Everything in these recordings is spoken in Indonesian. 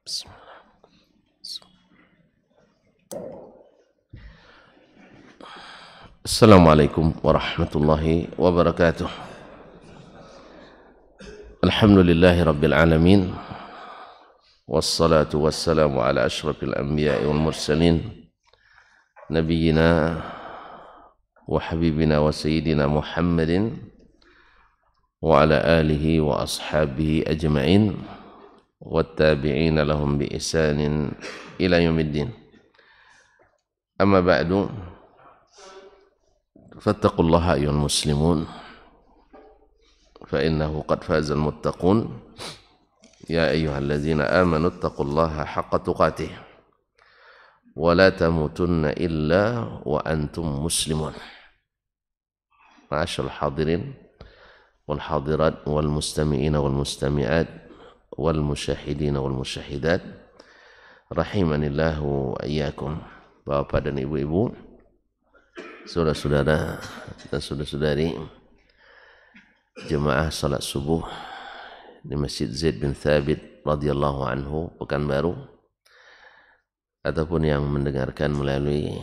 Bismillah. Assalamualaikum warahmatullahi wabarakatuh. Alhamdulillahi rabbil alamin. Wassalatu wassalamu ala ashrafil anbiya'i wal mursalin. Nabiyyina wa habibina wa sayyidina Muhammadin wa ala alihi wa ashabihi ajma'in. Wattabi'ina lahum bi ihsanin ila yaumiddin. Amma ba'du, fattaqullaha ayyuhal muslimun, fa innahu qad fazal muttaqun. Ya ayyuhalladzina amanu ittaqullaha haqqa tuqatih wa la tamutunna illa wa antum muslimun. Ma'asyiral hadirin wal hadirat wal mustami'ina wal mustami'at wal musyahidina wal musyahidat rahimanillahu wa iyyakum. Bapak dan ibu-ibu, saudara-saudara dan saudara-saudari jemaah salat subuh di Masjid Zaid bin Thabit radhiyallahu anhu Pekanbaru, ataupun yang mendengarkan melalui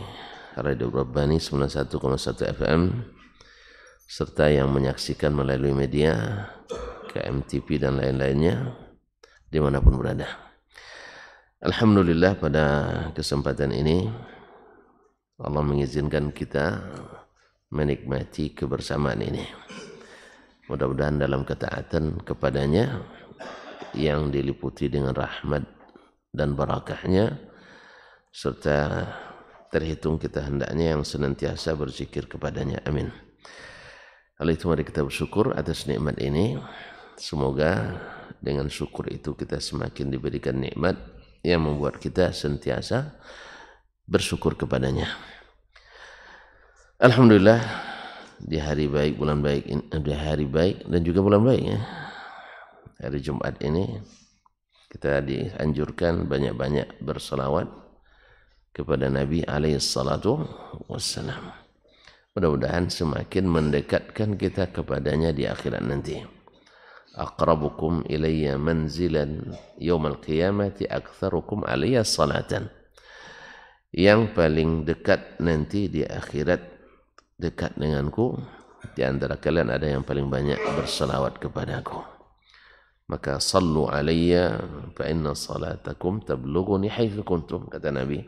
Radio Rabbani 91,1 FM, serta yang menyaksikan melalui media KMTV dan lain-lainnya dimanapun berada. Alhamdulillah, pada kesempatan ini Allah mengizinkan kita menikmati kebersamaan ini. Mudah-mudahan dalam ketaatan kepadanya yang diliputi dengan rahmat dan barakahnya, serta terhitung kita hendaknya yang senantiasa berzikir kepadanya. Amin. Oleh itu mari kita bersyukur atas nikmat ini. Semoga dengan syukur itu kita semakin diberikan nikmat yang membuat kita sentiasa bersyukur kepadanya. Alhamdulillah, di hari baik, bulan baik, di hari baik dan juga bulan baik ya. Hari Jumat ini kita dianjurkan banyak-banyak berselawat kepada Nabi alaihi salatu wassalam. Mudah-mudahan semakin mendekatkan kita kepadanya di akhirat nanti. Aqrabukum ilayya manzilan yaumal qiyamati aktsarukum alayya salatan. Yang paling dekat nanti di akhirat, dekat denganku, di antara kalian ada yang paling banyak berselawat kepadaku. Maka sallu alayya fa inna salatakum tablughuni haitsu kuntum, kata Nabi.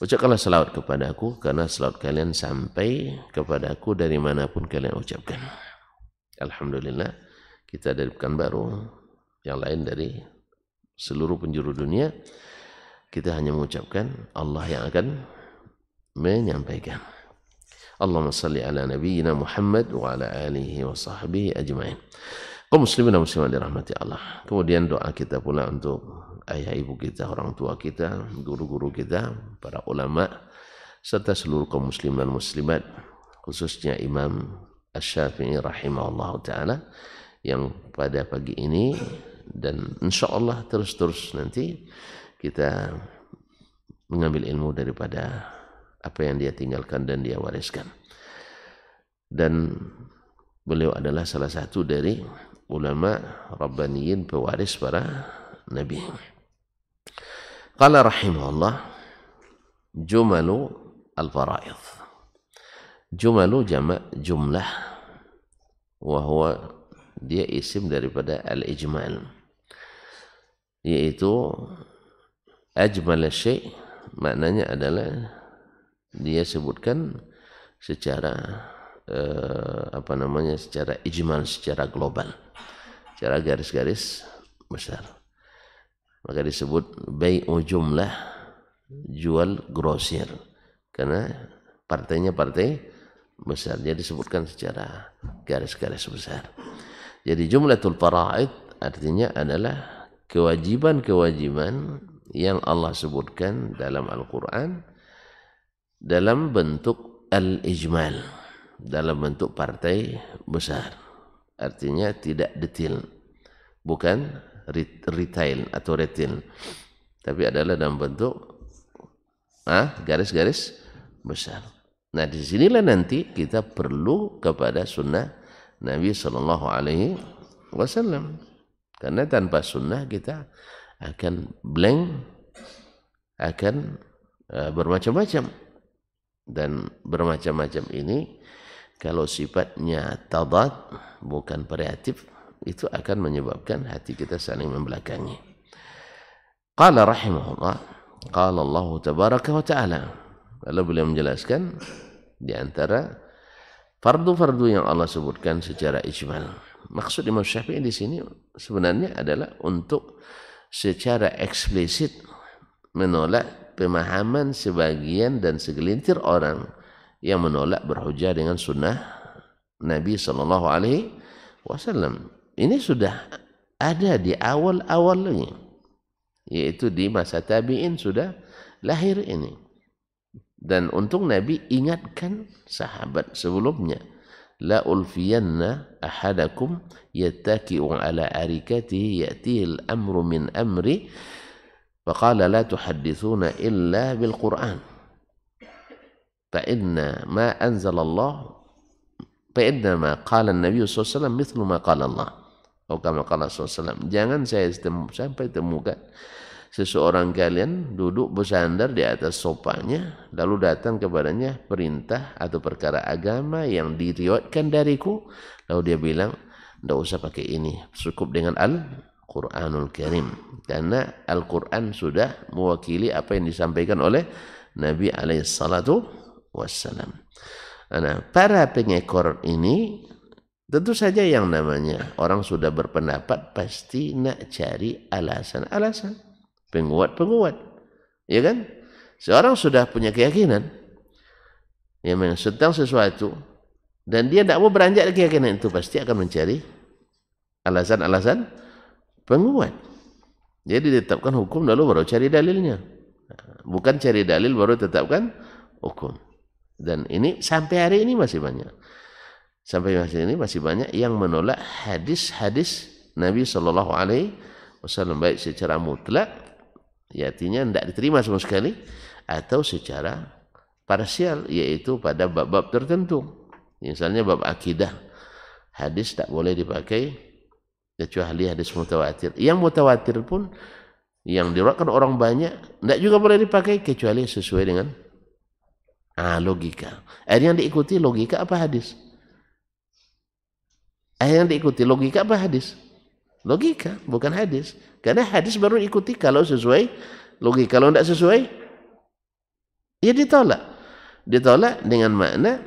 Ucapkanlah selawat kepadaku karena selawat kalian sampai kepadaku dari manapun kalian ucapkan. Alhamdulillah, kita dari Pekanbaru, yang lain dari seluruh penjuru dunia, kita hanya mengucapkan, Allah yang akan menyampaikan. Allahumma salli ala nabiyyina Muhammad wa ala alihi wa sahbihi ajma'in. Kaum muslimin dan muslimat dirahmati Allah. Kemudian doa kita pula untuk ayah ibu kita, orang tua kita, guru-guru kita, para ulama, serta seluruh kaum muslim dan muslimat, khususnya Imam Asy-Syafi'i rahimahullah ta'ala, yang pada pagi ini dan insyaallah terus-terus nanti kita mengambil ilmu daripada apa yang dia tinggalkan dan dia wariskan. Dan beliau adalah salah satu dari ulama rabbaniyin, pewaris para nabi. Qala rahimahullah, jumalu al-faraid. Jumalu jamak jumlah, wa huwa, dia isim daripada al-ijmal, yaitu ajmal syai', maknanya adalah dia sebutkan secara secara ijmal, secara global, secara garis-garis besar. Maka disebut bai'u jumlah, jual grosir, karena partainya partai besar, jadi disebutkan secara garis-garis besar. Jadi jumlatul faraid artinya adalah kewajiban-kewajiban yang Allah sebutkan dalam Al-Quran dalam bentuk al-ijmal, dalam bentuk partai besar. Artinya tidak detail, bukan retail atau retail, tapi adalah dalam bentuk garis-garis besar. Nah, disinilah nanti kita perlu kepada sunnah Nabi SAW, karena tanpa sunnah kita akan blank, akan bermacam-macam. Dan bermacam-macam ini kalau sifatnya tadad, bukan variatif, itu akan menyebabkan hati kita saling membelakangi. Qala rahimahullah, qala Allah tabaraka wa ta'ala. Lalu beliau menjelaskan di antara fardu-fardu yang Allah sebutkan secara ijmal. Maksud Imam Syafi'i di sini sebenarnya adalah untuk secara eksplisit menolak pemahaman sebagian dan segelintir orang yang menolak berhujjah dengan sunnah Nabi sallallahu alaihi wasallam. Ini sudah ada di awal-awalnya, yaitu di masa tabi'in sudah lahir ini. Dan untuk Nabi ingatkan sahabat sebelumnya, la ulfiyanna ahadakum yattaki'u ala arikatihi ya'tihi al-amru min amri faqala la tuhaddithuna illa bil Qur'an fa inna ma anzala Allah fa inna ma qala an-nabiy sallallahu alaihi wasallam mithlu ma qala Allah atau kama qala sallallahu alaihi wasallam. Jangan saya sampai temukan seseorang kalian duduk bersandar di atas sopanya lalu datang kepadanya perintah atau perkara agama yang diriwayatkan dariku, lalu dia bilang tidak usah pakai ini, cukup dengan Al-Quranul Karim, karena Al-Quran sudah mewakili apa yang disampaikan oleh Nabi alaihissalatu wassalam. Nah, para pengekor ini tentu saja yang namanya orang sudah berpendapat pasti nak cari alasan-alasan, penguat-penguat, ya kan? Seorang sudah punya keyakinan yang tentang sesuatu dan dia tidak mau beranjak dari keyakinan itu, pasti akan mencari alasan-alasan penguat. Jadi ditetapkan hukum lalu baru cari dalilnya, bukan cari dalil baru tetapkan hukum. Dan ini sampai hari ini masih banyak. Sampai hari ini masih banyak yang menolak hadis-hadis Nabi sallallahu alaihi wasallam baik secara mutlak, ya artinya tidak diterima sama sekali, atau secara parsial, yaitu pada bab-bab tertentu. Misalnya bab akidah, hadis tak boleh dipakai kecuali hadis mutawatir. Yang mutawatir pun yang diriwayatkan orang banyak tidak juga boleh dipakai kecuali sesuai dengan logika. Yang diikuti logika apa hadis? Yang diikuti logika apa hadis? Logika, bukan hadis. Karena hadis baru ikuti kalau sesuai logika. Kalau tidak sesuai, ya ditolak. Ditolak dengan makna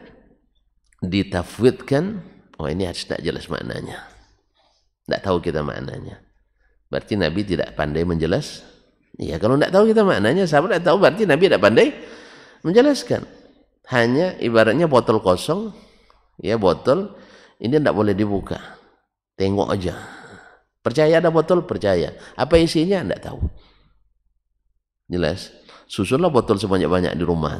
ditafwidkan. Oh, ini harus tidak jelas maknanya. Tidak tahu kita maknanya. Berarti Nabi tidak pandai menjelas. Ya, kalau tidak tahu kita maknanya, sahabat tidak tahu, berarti Nabi tidak pandai menjelaskan. Hanya ibaratnya botol kosong, ya botol ini tidak boleh dibuka. Tengok aja. Percaya ada botol, percaya. Apa isinya? Tidak tahu. Jelas. Susunlah botol sebanyak-banyak di rumah.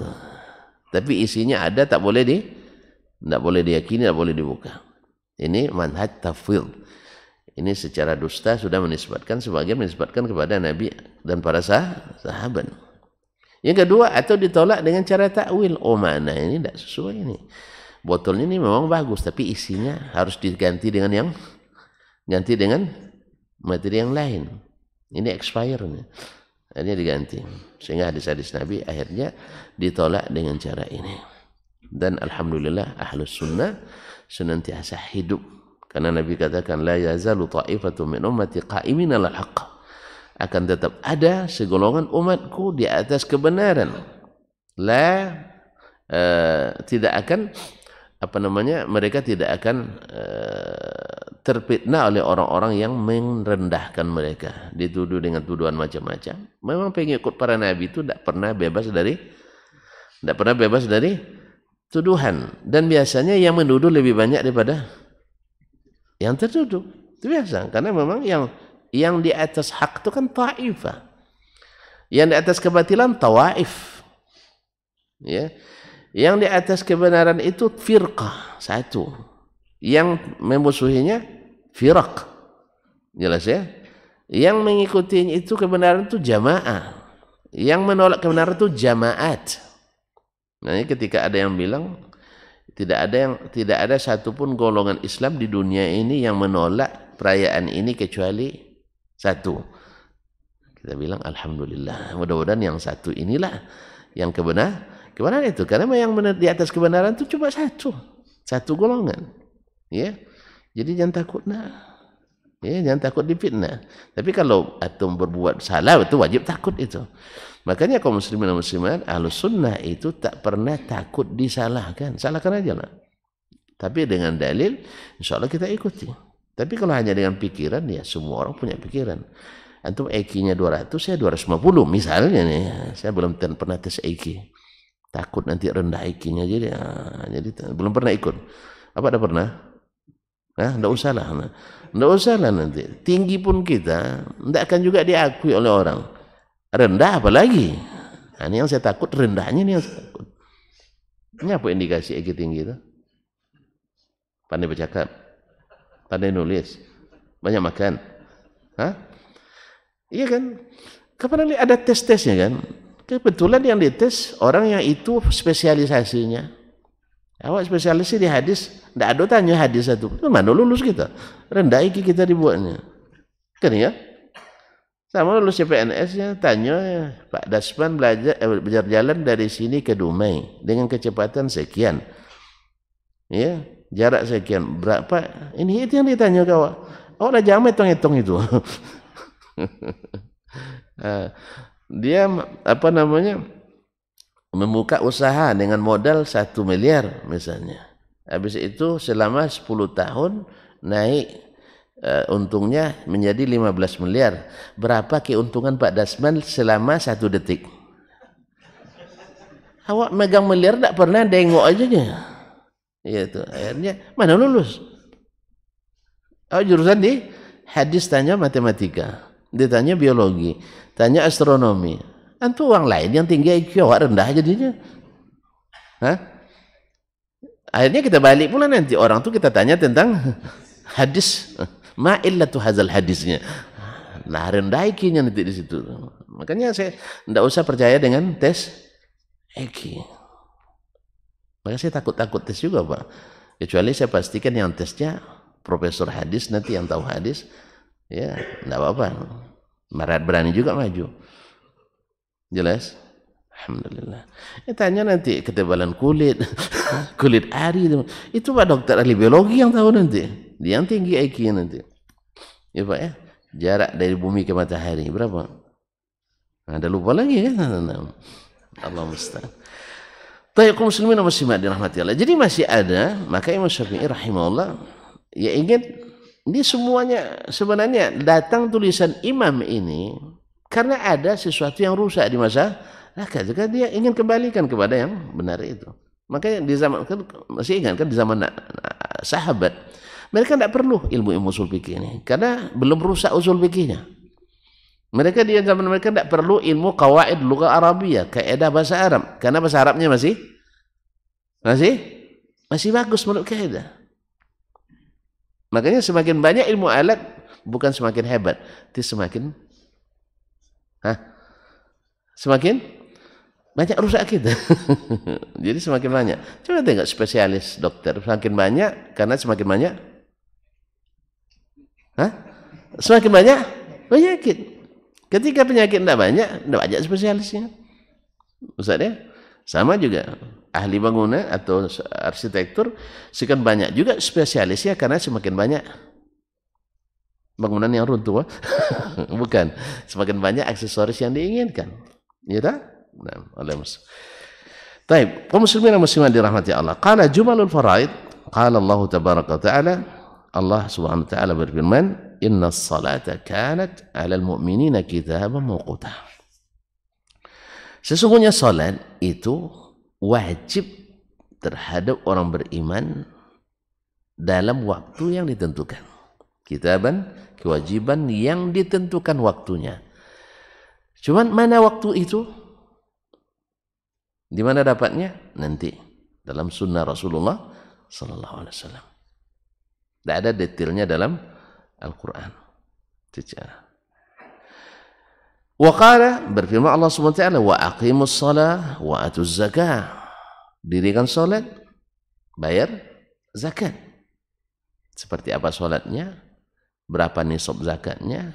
Tapi isinya ada, tidak boleh diyakini, tidak boleh dibuka. Ini manhaj tafwid. Ini secara dusta sudah menisbatkan, sebagian menisbatkan kepada Nabi dan para sahabat. Yang kedua, atau ditolak dengan cara takwil. Oh, mana ini tidak sesuai ini. Botol ini memang bagus, tapi isinya harus diganti dengan materi yang lain. Ini expire nih. Akhirnya diganti. Sehingga hadis-hadis Nabi akhirnya ditolak dengan cara ini. Dan alhamdulillah ahlus sunnah senantiasa hidup. Karena Nabi katakan la yazalu ta'ifatu min ummati qa'imin 'alal haqq. Akan tetap ada segolongan umatku di atas kebenaran. Tidak akan mereka tidak akan terfitnah oleh orang-orang yang merendahkan mereka, dituduh dengan tuduhan macam-macam. Memang pengikut para nabi itu tidak pernah bebas dari tuduhan, dan biasanya yang menuduh lebih banyak daripada yang tertuduh. Itu biasa, karena memang yang di atas hak itu kan ta'ifah, yang di atas kebatilan tawaif, ya. Yang di atas kebenaran itu firqah, satu. Yang memusuhinya firaq. Jelas ya? Yang mengikuti itu kebenaran itu jamaah. Yang menolak kebenaran itu jamaat. Nah, ketika ada yang bilang tidak ada satupun golongan Islam di dunia ini yang menolak perayaan ini kecuali satu. Kita bilang alhamdulillah. Mudah-mudahan yang satu inilah yang kebenaran itu. Karena yang benar di atas kebenaran itu cuma satu golongan. Ya, jadi jangan takut ya, jangan takut difitnah. Tapi kalau antum berbuat salah itu wajib takut itu. Makanya kaum muslimin dan muslimat ahlus sunnah itu tak pernah takut disalahkan. Salahkan aja lah. Tapi dengan dalil, insya Allah kita ikuti. Tapi kalau hanya dengan pikiran, ya semua orang punya pikiran. Antum IQ-nya 200, saya 250 misalnya nih. Saya belum pernah tes IQ. Takut nanti rendah IQ-nya jadi belum pernah ikut. Apa ada pernah? Nggak usah lah. Nggak usah lah nanti. Tinggi pun kita, nggak akan juga diakui oleh orang. Rendah apalagi. Ini yang saya takut, rendahnya ini yang saya takut. Ini apa indikasi IQ tinggi itu? Pandai bercakap, pandai nulis, banyak makan. Iya kan? Kapan ada tes-tesnya kan? Kebetulan yang dites orang yang itu spesialisasinya. Awak spesialisasi di hadis, tidak ada tanya hadis satu. Mana lulus kita? Rendah IQ kita dibuatnya. Kan ya? Sama lulus CPNS-nya, tanya Pak Dasman berjalan dari sini ke Dumai dengan kecepatan sekian. Ya, jarak sekian. Berapa? Ini itu yang ditanya kau. Awak dah jam hitung-hitung itu. Dia membuka usaha dengan modal 1 miliar misalnya. Habis itu selama 10 tahun naik untungnya menjadi 15 miliar. Berapa keuntungan Pak Dasman selama 1 detik? Awak megang miliar tak pernah dengok aja nya. Iya tuh, akhirnya mana lulus? Jurusan di hadis, tanya matematika, ditanya biologi, tanya astronomi. Antu orang lain yang tinggi IQ, awak rendah jadinya. Akhirnya kita balik pula nanti orang tuh kita tanya tentang hadis, ma illatu hadzal hadisnya. Nah, rendah IQ-nya nanti di situ. Makanya saya tidak usah percaya dengan tes IQ. Makanya saya takut tes juga Pak. Kecuali saya pastikan yang tesnya profesor hadis nanti yang tahu hadis, ya tidak apa-apa. Berani juga maju. Jelas? Alhamdulillah. Tanya nanti ketebalan kulit, kulit ari itu Pak dokter ahli biologi yang tahu nanti. Dia yang tinggi IQ nanti. Ya Pak ya. Jarak dari bumi ke matahari berapa? Ada lupa lagi kan? Allah musta'an. Tayyib kaum muslimin dan muslimat dirahmati Allah. Jadi masih ada, maka Imam Syafi'i rahimahullah ya ingin ini semuanya sebenarnya datang tulisan imam ini karena ada sesuatu yang rusak di masyarakat. Jadi dia ingin kembalikan kepada yang benar itu. Makanya di zaman kan masih ingat kan di zaman sahabat mereka tidak perlu ilmu usul fikih ini karena belum rusak usul fikihnya. Mereka di zaman mereka tidak perlu ilmu qawaid lughah Arabiyah, kaidah bahasa Arab, karena bahasa Arabnya masih bagus menurut kaidah. Makanya semakin banyak ilmu alat bukan semakin hebat, itu semakin banyak rusak kita. Jadi semakin banyak. Coba tengok spesialis dokter, semakin banyak karena semakin banyak semakin banyak penyakit. Ketika penyakit tidak banyak spesialisnya. Ustaz ya? Sama juga ahli bangunan atau arsitektur sekian banyak juga spesialisnya karena semakin banyak bangunan yang runtuh. Bukan, semakin banyak aksesoris yang diinginkan. Ya tak? Nah, oleh Muslim. Baik, kaum muslimin dan muslimat dirahmati Allah. Qala jumalul faraid, qala Allah tabaraka wa taala, Allah Subhanahu wa taala berfirman, inna salata kanat alal mu'minina kitaban mawquta. Sesungguhnya salat itu wajib terhadap orang beriman dalam waktu yang ditentukan. Kitaban, kewajiban yang ditentukan waktunya. Cuman mana waktu itu? Di mana dapatnya? Nanti dalam sunnah Rasulullah sallallahu alaihi wasallam. Tidak ada detailnya dalam Al-Quran. Wa qala, berfirman Allah Subhanahu wa taala, wa aqimus shalah wa atuz zakah. Dirikan salat, bayar zakat. Seperti apa salatnya? Berapa nisab zakatnya?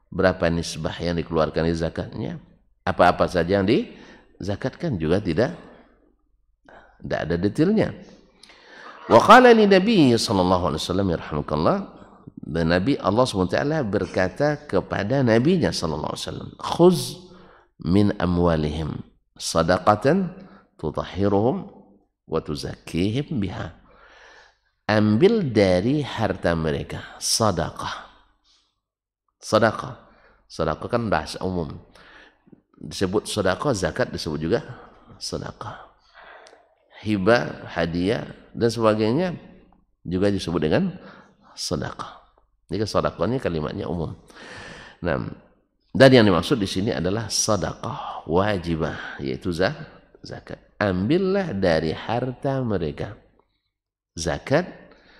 Berapa nisbah yang dikeluarkan di zakatnya? Apa-apa saja yang dizakatkan juga tidak ada detailnya. Wa qala li Nabi sallallahu alaihi wasallam yarhamukallah, dan Nabi Allah SWT berkata kepada nabinya sallallahu alaihi wasallam, khuz min amwalihim sadaqatan tutahhiruhum wa tuzakkihim biha. Ambil dari harta mereka sedekah. Sedekah kan bahasa umum. Disebut sedekah, zakat disebut juga sedekah. Hibah, hadiah dan sebagainya juga disebut dengan sedekah. Jadi sedekahnya kalimatnya umum. Nah, dan yang dimaksud di sini adalah sedekah wajibah, yaitu zakat. Ambillah dari harta mereka zakat.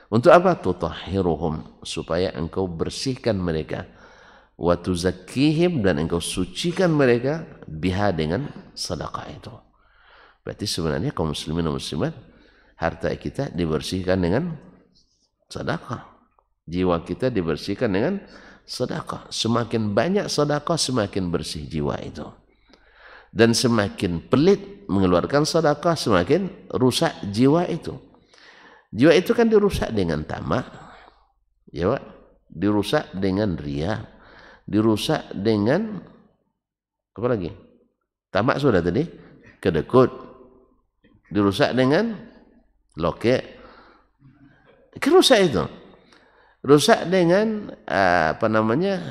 Untuk apa? Tutahhiruhum, supaya engkau bersihkan mereka. Wa tuzakkihim, dan engkau sucikan mereka biha, dengan sedekah itu. Berarti sebenarnya kaum muslimin dan muslimat, harta kita dibersihkan dengan sedekah. Jiwa kita dibersihkan dengan sedekah. Semakin banyak sedekah, semakin bersih jiwa itu. Dan semakin pelit mengeluarkan sedekah, semakin rusak jiwa itu. Jiwa itu kan dirusak dengan tamak, ya Pak? Dirusak dengan riya, dirusak dengan apa lagi? Tamak sudah tadi, kedekut, dirusak dengan loke, rusak itu, rusak dengan apa namanya,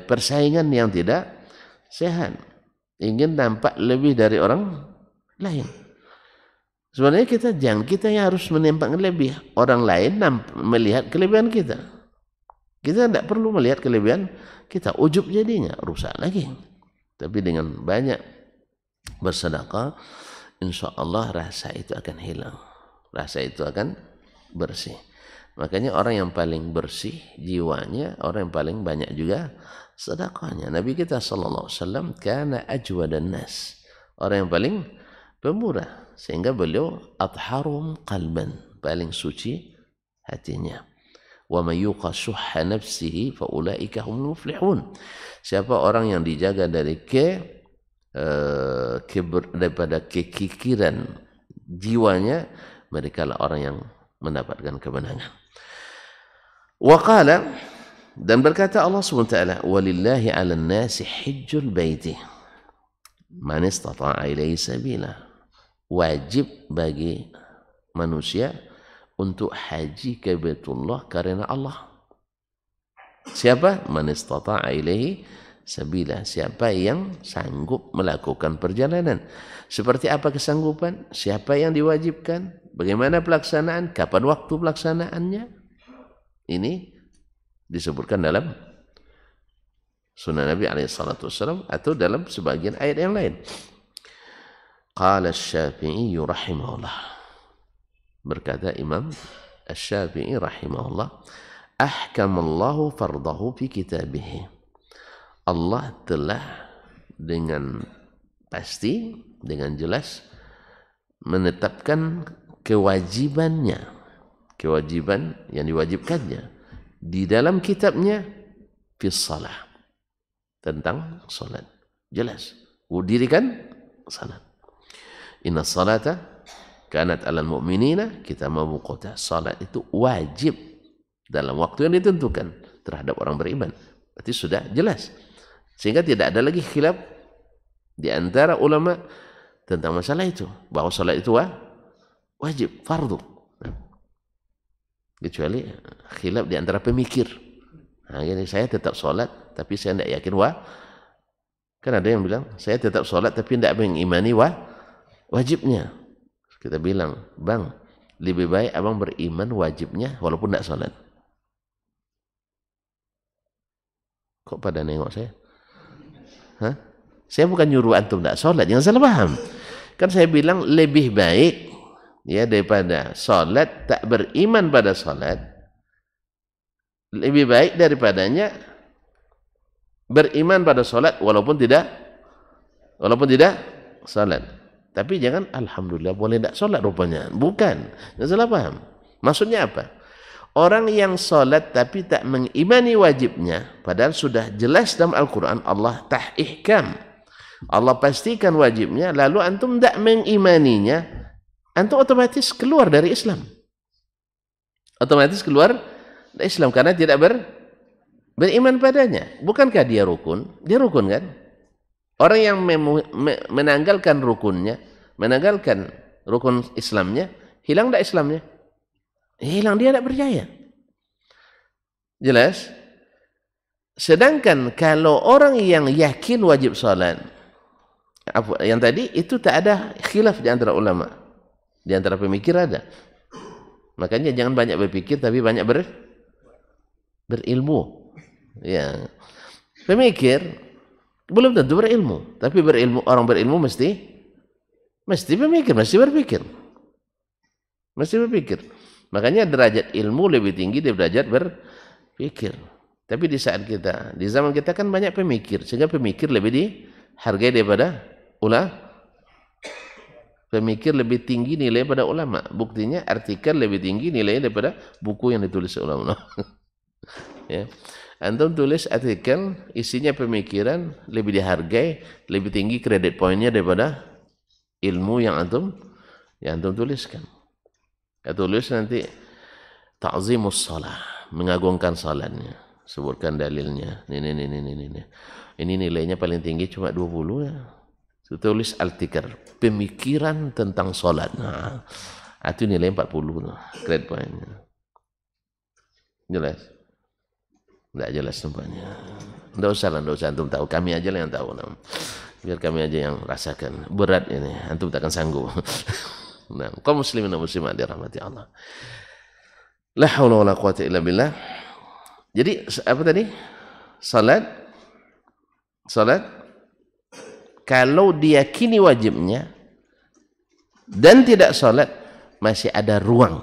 persaingan yang tidak sehat, ingin nampak lebih dari orang lain. Sebenarnya kita yang harus menempatkan lebih. Orang lain melihat kelebihan kita. Kita tidak perlu melihat kelebihan kita. Ujub jadinya, rusak lagi. Tapi dengan banyak bersedekah, insya Allah rasa itu akan hilang. Rasa itu akan bersih. Makanya orang yang paling bersih jiwanya, orang yang paling banyak juga sedekahnya. Nabi kita sallallahu alaihi wasallam kana ajwadan nas. Orang yang paling pemurah, sehingga beliau atharum qalban, paling suci hatinya. Wa may yuqa shuhha nafsihi fa ulaika humul muflihun. Siapa orang yang dijaga dari daripada kekikiran jiwanya, mereka lah orang yang mendapatkan kemenangan. Wa qala, dan berkata Allah SWT, walillahi 'alan nasi hajjul baiti man istata'a ilaihi sabila. Wajib bagi manusia untuk haji ke Baitullah karena Allah. Siapa? Man istata'a ilaihi sabila. Siapa yang sanggup melakukan perjalanan. Seperti apa kesanggupan? Siapa yang diwajibkan? Bagaimana pelaksanaan? Kapan waktu pelaksanaannya? Ini disebutkan dalam Sunnah Nabi SAW atau dalam sebagian ayat yang lain. Qala Asy-Syafi'i rahimahullah, berkata Imam Asy-Syafi'i rahimahullah, ahkamallahu fardahu fi kitabih. Allah telah dengan pasti, dengan jelas menetapkan kewajibannya, kewajiban yang diwajibkannya di dalam kitabnya fi shalah, tentang salat. Jelas, dirikan salat. Inna salata kanat alal mu'minina kitaban mawquta. Salat itu wajib dalam waktu yang ditentukan terhadap orang beriman. Berarti sudah jelas. Sehingga tidak ada lagi khilaf di antara ulama tentang masalah itu, bahwa salat itu wajib, fardu. Kecuali khilaf di antara pemikir. Nah, jadi saya tetap salat tapi saya tidak yakin kan ada yang bilang saya tetap salat tapi tidak mengimani wajibnya. Kita bilang, bang, lebih baik abang beriman wajibnya walaupun tidak sholat. Kok pada nengok saya? Hah? Saya bukan nyuruh antum tidak sholat, jangan salah paham. Kan saya bilang lebih baik ya daripada sholat tak beriman pada sholat. Lebih baik daripadanya beriman pada sholat walaupun tidak sholat. Tapi jangan alhamdulillah boleh tidak sholat rupanya. Bukan, jangan salah paham. Maksudnya apa? Orang yang salat tapi tak mengimani wajibnya, padahal sudah jelas dalam Al-Quran Allah tahihkam, Allah pastikan wajibnya, lalu antum tak mengimaninya, antum otomatis keluar dari Islam. Otomatis keluar dari Islam karena tidak beriman padanya. Bukankah dia rukun? Dia rukun kan? Orang yang menanggalkan rukunnya, menanggalkan rukun Islamnya, hilang tak Islamnya? Hilang, dia tidak percaya. Jelas? Sedangkan kalau orang yang yakin wajib salat, yang tadi itu tak ada khilaf di antara ulama, di antara pemikir ada. Makanya jangan banyak berpikir tapi banyak berilmu. Ya. Pemikir belum tentu berilmu, tapi orang berilmu mesti pemikir, mesti berpikir. Makanya derajat ilmu lebih tinggi dari derajat berpikir. Tapi di zaman kita kan banyak pemikir, sehingga pemikir lebih dihargai daripada pemikir lebih tinggi nilai pada ulama. Buktinya artikel lebih tinggi nilainya daripada buku yang ditulis ulama. Ya. Antum tulis artikel isinya pemikiran, lebih dihargai, lebih tinggi kredit poinnya daripada ilmu yang antum tuliskan. Ya, tulis nanti ta'zimus shalah, mengagungkan salatnya, sebutkan dalilnya. Ini nilainya paling tinggi cuma 20 ya. Tulis artikel pemikiran tentang salat. Nah, itu nilai 40 grade poinnya. Jelas? Enggak jelas nampaknya. Enggak usah antum tahu, kami aja yang tahu. Biar kami aja yang rasakan. Berat ini, antum takkan sanggup. Nah, kaum muslimin dan muslimat dirahmati Allah. La haula wala quwata illa billah. Jadi apa tadi? Salat kalau diyakini wajibnya dan tidak salat, masih ada ruang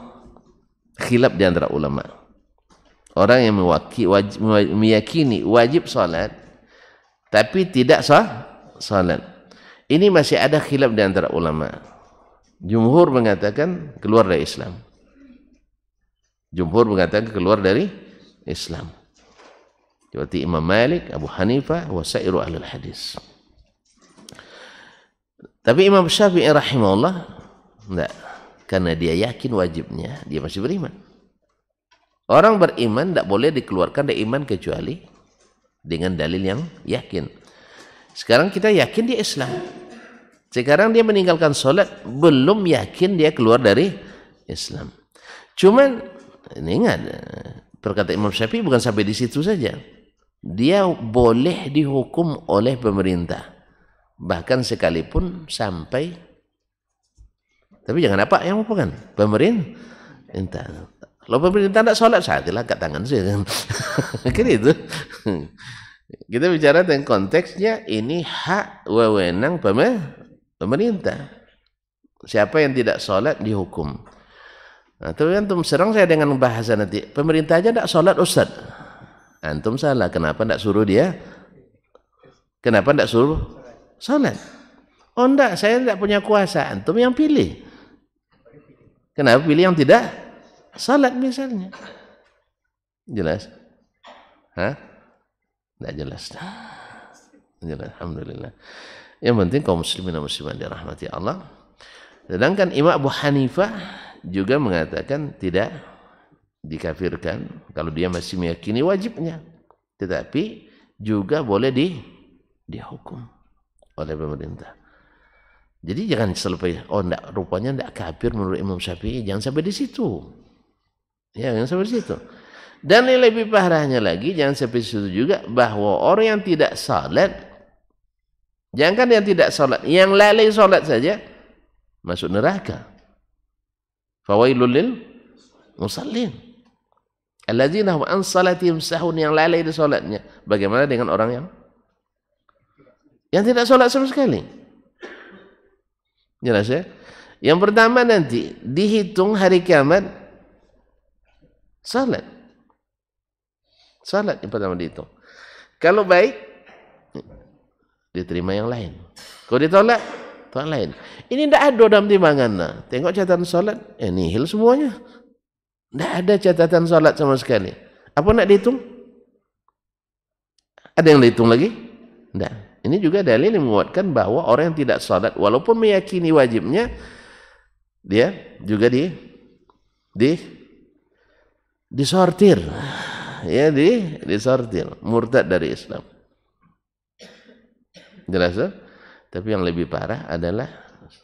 khilaf di antara ulama. Orang yang meyakini wajib salat tapi tidak salat, ini masih ada khilaf di antara ulama. Jumhur mengatakan keluar dari Islam. Seperti Imam Malik, Abu Hanifah, wa sairu ahlul hadis. Tapi Imam Syafi'i rahimahullah enggak, karena dia yakin wajibnya, dia masih beriman. Orang beriman tidak boleh dikeluarkan dari iman kecuali dengan dalil yang yakin. Sekarang kita yakin dia Islam. Sekarang dia meninggalkan sholat, belum yakin dia keluar dari Islam. Cuman, ini ingat, perkataan Imam Syafi'i bukan sampai di situ saja. Dia boleh dihukum oleh pemerintah. Bahkan sekalipun sampai, tapi jangan apa yang bukan pemerintah. Kalau pemerintah tidak sholat, saya tidak angkat tangan saya. Kira itu. Kita bicara tentang konteksnya, ini hak wewenang pemerintah. Siapa yang tidak sholat dihukum. Nah, tapi antum serang saya dengan bahasa nanti, pemerintah aja tidak sholat Ustaz. Antum salah, kenapa tidak suruh dia? Kenapa tidak suruh sholat? Oh enggak, saya tidak punya kuasa. Antum yang pilih. Kenapa pilih yang tidak sholat misalnya? Jelas? Hah? Tidak jelas. Jelas, alhamdulillah. Yang penting kaum muslimin dan muslimat dirahmati Allah. Sedangkan Imam Abu Hanifah juga mengatakan tidak dikafirkan kalau dia masih meyakini wajibnya, tetapi juga boleh dihukum oleh pemerintah. Jadi jangan sampai rupanya tidak kafir menurut Imam Syafi'i, jangan sampai di situ. Ya, jangan sampai di situ. Dan yang lebih parahnya lagi, jangan sampai di situ juga bahwa orang yang tidak salat, jangankan yang tidak sholat, yang lalai sholat saja masuk neraka. Fawailul lil musallin alladzina hum an salatihim sahun, yang lalai di sholatnya. Bagaimana dengan orang yang tidak sholat sama sekali? Jelas ya? Yang pertama nanti dihitung hari kiamat sholat yang pertama dihitung. Kalau baik diterima yang lain. Kalau ditolak, tolak lain. Ini tidak ada dalam timbangan. Nah, tengok catatan sholat, nihil semuanya. Tidak ada catatan salat sama sekali. Apa nak dihitung? Ada yang dihitung lagi? Tidak. Ini juga dalil yang menguatkan bahwa orang yang tidak salat walaupun meyakini wajibnya, dia juga disortir. Ya, disortir, murtad dari Islam. Jelas? Tapi yang lebih parah adalah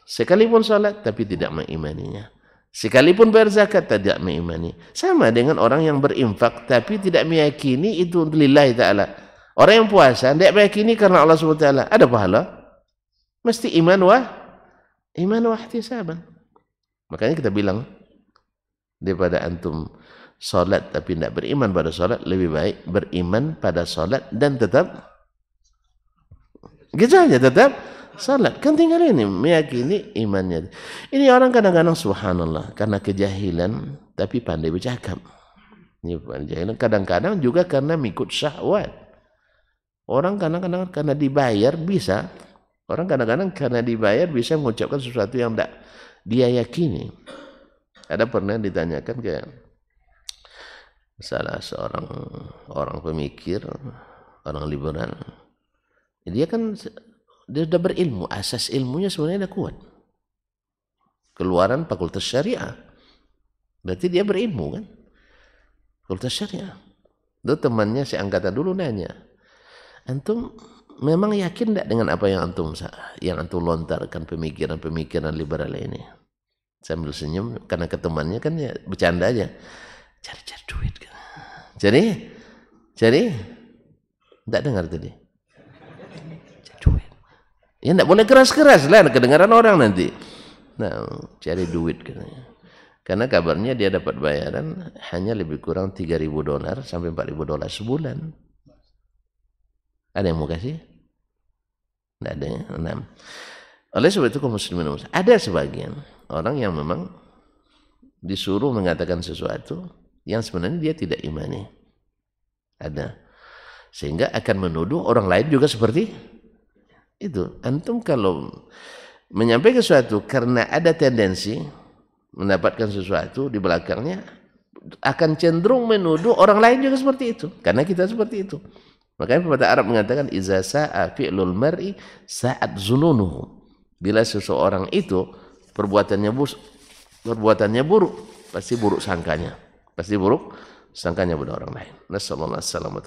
sekalipun salat tapi tidak mengimaninya. Sekalipun bayar zakat tidak mengimani. Sama dengan orang yang berinfak tapi tidak meyakini itu untuk lillahi ta'ala. Orang yang puasa tidak meyakini karena Allah SWT. Ada pahala? Mesti iman wa ihtisaban. Makanya kita bilang, daripada antum salat tapi tidak beriman pada salat, lebih baik beriman pada salat dan tetap gitu aja, tetap salat. Kan tinggal ini meyakini imannya. Ini orang kadang-kadang subhanallah karena kejahilan tapi pandai bercakap. Ini kejahilan kadang-kadang juga karena mengikut syahwat. Orang kadang-kadang karena dibayar bisa. Orang kadang-kadang karena dibayar bisa mengucapkan sesuatu yang tidak dia yakini. Ada pernah ditanyakan ke salah seorang orang pemikir, orang liberal. Dia kan dia sudah berilmu, asas ilmunya sebenarnya sudah kuat. Keluaran fakultas syariah. Berarti dia berilmu kan? Fakultas syariah. Itu temannya seangkatan dulu nanya, antum memang yakin tidak dengan apa yang antum lontarkan pemikiran liberal ini? Sambil senyum karena ke temannya kan ya bercanda aja. Cari duit kan. Jadi tidak dengar tadi. Cari duit. Ya tidak boleh keras-keras lah, kedengaran orang nanti. Nah, cari duit katanya. Karena kabarnya dia dapat bayaran hanya lebih kurang $3.000 sampai $4.000 sebulan. Ada yang mau kasih? Tidak ada ya. Nah, oleh sebab itu kaum muslimin, ada sebagian orang yang memang disuruh mengatakan sesuatu yang sebenarnya dia tidak imani. Ada. Sehingga akan menuduh orang lain juga seperti itu. Antum kalau menyampaikan sesuatu karena ada tendensi mendapatkan sesuatu di belakangnya, akan cenderung menuduh orang lain juga seperti itu. Karena kita seperti itu. Makanya pepatah Arab mengatakan iza sa'a fi'lul mar'i sa'at zununuhu. Bila seseorang itu perbuatannya buruk, pasti buruk sangkanya. Pasti buruk sangkanya pada orang lain. Nasallallahu alaihi wasallam.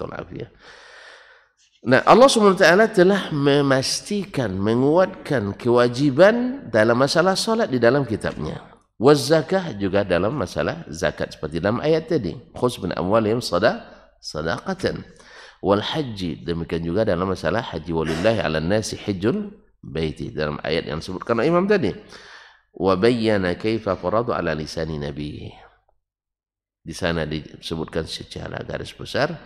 Nah, Allah SWT telah memastikan, menguatkan kewajiban dalam masalah salat di dalam kitabnya. Waz-zakah juga dalam masalah zakat seperti dalam ayat tadi. Khudz min amwalihim sadaqatan. Wal haji, demikian juga dalam masalah haji, walillahi 'alan nasi hajjul baiti, dalam ayat yang disebutkan oleh Imam tadi. Wa bayyana kaifa faradu 'ala lisani nabiyhi. Di sana disebutkan secara garis besar,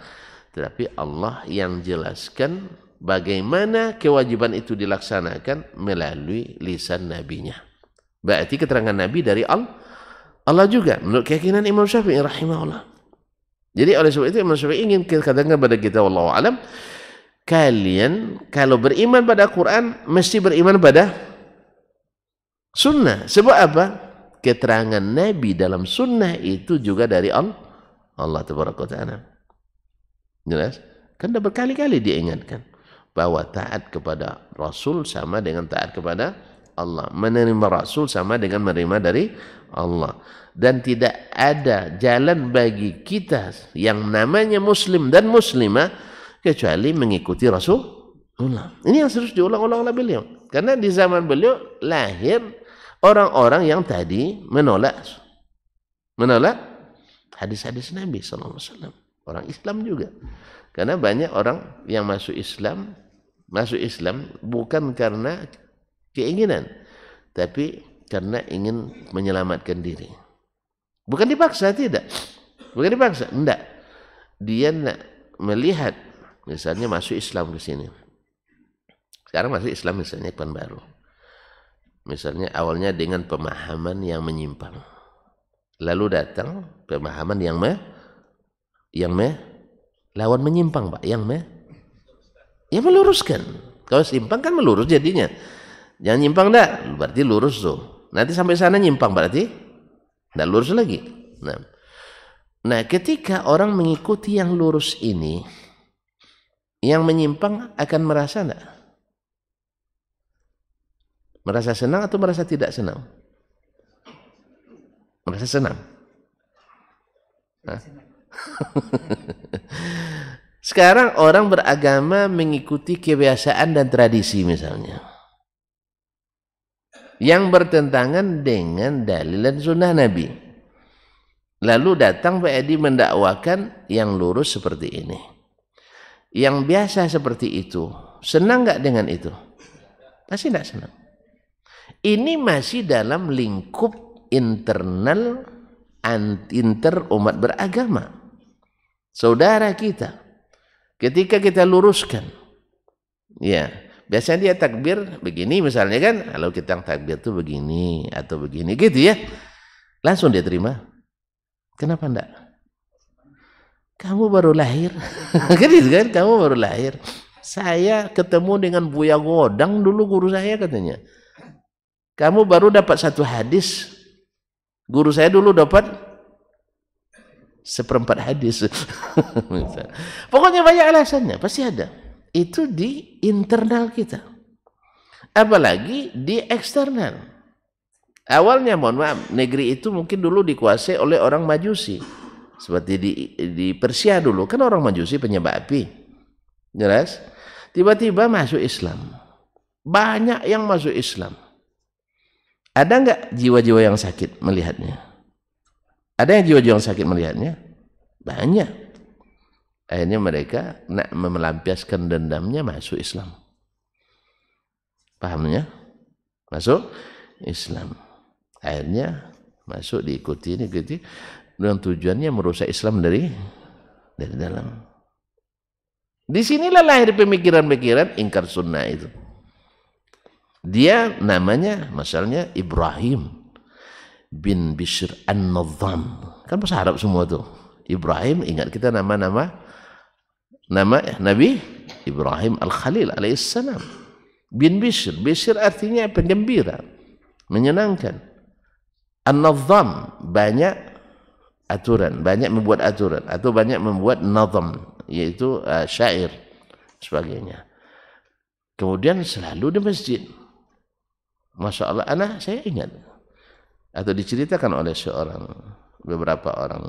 tetapi Allah yang jelaskan bagaimana kewajiban itu dilaksanakan melalui lisan nabinya. Berarti keterangan nabi dari Allah juga menurut keyakinan Imam Syafi'i rahimahullah. Jadi oleh sebab itu Imam Syafi'i ingin katakan kepada kita, wallahu alam, kalian kalau beriman pada Quran mesti beriman pada sunnah. Sebab apa? Keterangan Nabi dalam sunnah itu juga dari Allah Tabaraka wa Ta'ala. Jelas? Kan sudah berkali-kali diingatkan bahwa taat kepada Rasul sama dengan taat kepada Allah. Menerima Rasul sama dengan menerima dari Allah. Dan tidak ada jalan bagi kita yang namanya muslim dan muslimah kecuali mengikuti Rasulullah. Ini yang harus diulang-ulang oleh beliau. Karena di zaman beliau lahir orang-orang yang tadi menolak hadis-hadis Nabi SAW. Orang Islam juga. Karena banyak orang yang masuk Islam bukan karena keinginan, tapi karena ingin menyelamatkan diri. Bukan dipaksa, tidak. Bukan dipaksa, enggak. Dia nak melihat, misalnya masuk Islam ke sini. Sekarang masuk Islam misalnya Pekanbaru. Misalnya awalnya dengan pemahaman yang menyimpang. Lalu datang pemahaman yang lawan menyimpang, Pak. Yang meluruskan. Kalau simpang kan melurus jadinya. Jangan nyimpang dah, berarti lurus tuh. Nanti sampai sana nyimpang berarti tidak lurus lagi. Nah, Nah, ketika orang mengikuti yang lurus ini, yang menyimpang akan merasa enggak? Merasa senang atau merasa tidak senang? Merasa senang. Sekarang orang beragama mengikuti kebiasaan dan tradisi misalnya, yang bertentangan dengan dalil dan sunnah Nabi. Lalu datang Pak Edi mendakwakan yang lurus seperti ini. Yang biasa seperti itu, senang nggak dengan itu? Pasti nggak senang. Ini masih dalam lingkup internal inter umat beragama. Saudara kita, ketika kita luruskan, ya biasanya dia takbir begini misalnya kan, kalau kita takbir tuh begini atau begini gitu ya, langsung dia terima. Kenapa enggak? Kamu baru lahir. Gitu kan, kamu baru lahir. Saya ketemu dengan Buya Godang dulu, guru saya katanya. Kamu baru dapat satu hadis. Guru saya dulu dapat seperempat hadis. Pokoknya banyak alasannya, pasti ada. Itu di internal kita. Apalagi di eksternal. Awalnya mohon maaf, negeri itu mungkin dulu dikuasai oleh orang Majusi. Seperti di Persia dulu, kan orang Majusi penyembah api. Jelas? Tiba-tiba masuk Islam. Banyak yang masuk Islam. Ada enggak jiwa-jiwa yang sakit melihatnya? Ada yang jiwa-jiwa yang sakit melihatnya? Banyak. Akhirnya mereka nak melampiaskan dendamnya masuk Islam. Pahamnya? Masuk Islam. Akhirnya masuk diikuti dengan tujuannya merusak Islam dari dalam. Disinilah lahir pemikiran-pemikiran ingkar sunnah itu. Dia namanya misalnya Ibrahim bin Bishr An-Nadham. Kan bahasa Arab semua tuh. Ibrahim, ingat kita nama Nabi Ibrahim Al-Khalil alaihissalam. Bin Bishr, Bishr artinya penggembira, menyenangkan. An-Nadham, banyak aturan, banyak membuat aturan atau banyak membuat nadham, yaitu syair sebagainya. Kemudian selalu di masjid. Masya Allah, anak saya ingat atau diceritakan oleh beberapa orang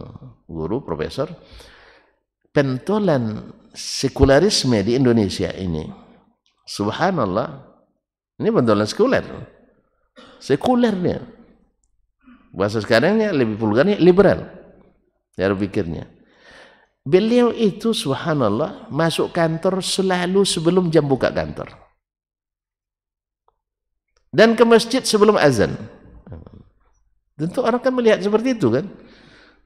guru, profesor, pentolan sekularisme di Indonesia ini, subhanallah, ini pentolan sekulernya. Bahasa sekarangnya lebih vulgarnya liberal, cara pikirnya. Beliau itu subhanallah masuk kantor selalu sebelum jam buka kantor. Dan ke masjid sebelum azan. Tentu orang kan melihat seperti itu kan.